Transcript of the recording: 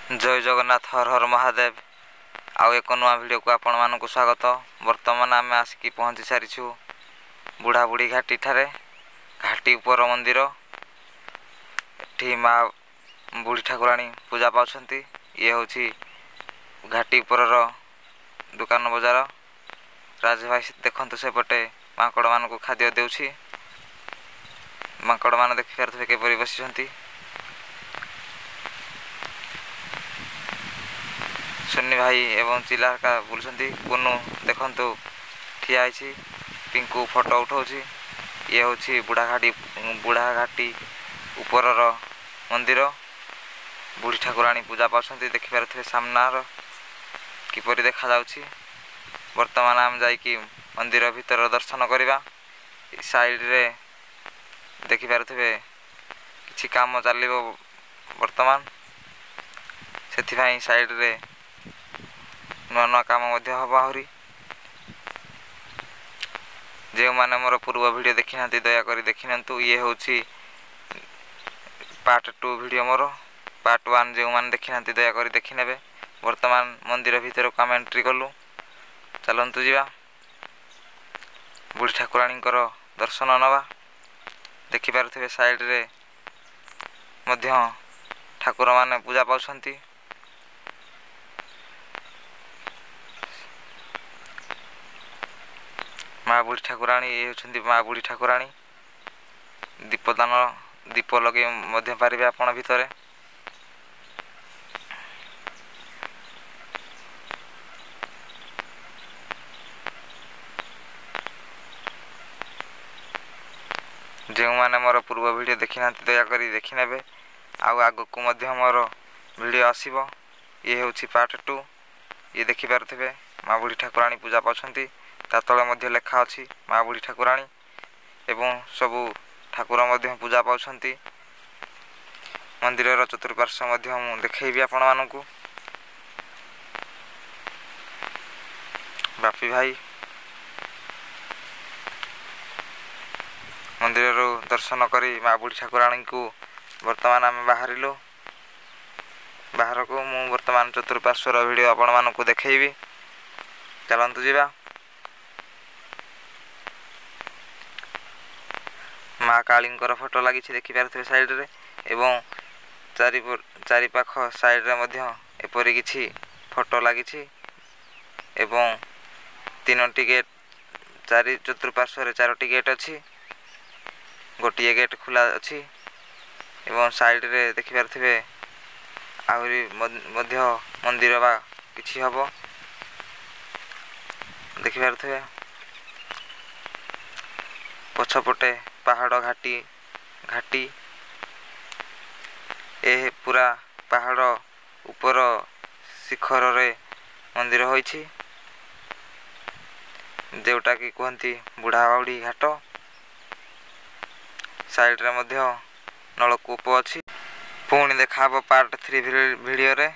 जय जगन्नाथ हर हर महादेव आउ एक नुआ वीडियो को आपण मानक स्वागत। वर्तमान आम आसिक पहुँची सारीछु बुढ़ा बुढ़ी घाटी ठारे घाटी उपर मंदिर। एठी माँ बुढ़ी ठाकुराणी पूजा पाउछंती। ये होछि घाटी उपर दुकान बजार। राज भाई देखंतु सेपटे माकड़ मानक खाद्य देउछि। माकड़ मान देखि पारुथिबे केपरि बसिछंती। सुन्नी भाई एवं चिला का बुलछंती। कुनु देखंतु ठिया आइछि पिंकू फोटो उठाउछि। ये होछि बुढ़ा घाटी उपरर मंदिर। बुढ़ी ठाकुराणी पूजा पाउछंती। देखि पारुथिबे सामनार किपरि देखा जाउछि। वर्तमान आम जाइकी मंदिर भीतर दर्शन करिबा। साइड रे देखि पारुथिबे किछि काम चलिबो वर्तमान। सेथिभाई साइड रे नुआ नुआ काम हम आहरी। जो मैंने मोर पूर्व वीडियो देखी ना दयाकोरी देखी नियंतु। ये होछि पार्ट 2 वीडियो मोर। पार्ट 1 जो मैंने देखी ना दयाकोरी देखी नेबे। वर्तमान मंदिर भीतर को आम एंट्री कलु। चलंतु जीवा बुढ़ी ठाकुराणी दर्शन नवा। देखि पारुथिबे साइड रे मध्य ठाकुर माने पूजा पाउछंती। माँ बुढ़ी ठाकुराणी ये होछंती माँ बुढ़ी ठाकुराणी। दीप लगे मध्य पारिबे आपण भितरे। जो मैंने मोर पूर्व वीडियो देखी ना दयाकोरी देखी नेबे। आउ आगकू मध्य मोर वीडियो आसीबो। ये होछि पार्ट 2। ये देखि पारुथिबे माँ बुढ़ी ठाकुराणी पूजा पाउछंती। ता तले मध्य लेखा अछि माँ बुढ़ी ठाकुराणी एवं सबु ठाकुर मध्य पूजा पाउछंती। मंदिर चतुर्पार्श्व मध्य मु देखैबी आपण मानकू। बापी भाई मंदिर दर्शन करी माँ बुढ़ी ठाकुराणी को वर्तमान आम बाहरिलु। बाहर को मु वर्तमान चतुर्पार्श्वर वीडियो आपण मानकू देखैबी। चलंतु जीवा। माँ कालींकर फोटो लगी देखि पारुथिबे साइड रे एवं चारिपाख साइड रे मध्य एपरि किछि फोटो लगी एवं तीनोटी गेट चारि चतुर्पार्श्व रे चारोटी गेट अछि। गोटिए गेट खुला अछि एवं साइड रे देखि पारुथिबे आहुरी मध्य मंदिर बा किछि हबो देखि पारुथिबे। पछपटे पहाड़ घाटी ए पूरा पहाड़ ऊपर शिखर रे मंदिर होइछि। जोटा कि कहती बुढ़ा बुढ़ी घाट। साइड रे मध्य नलकूप अछि। पुणी देखा पार्ट 3 वीडियो रे।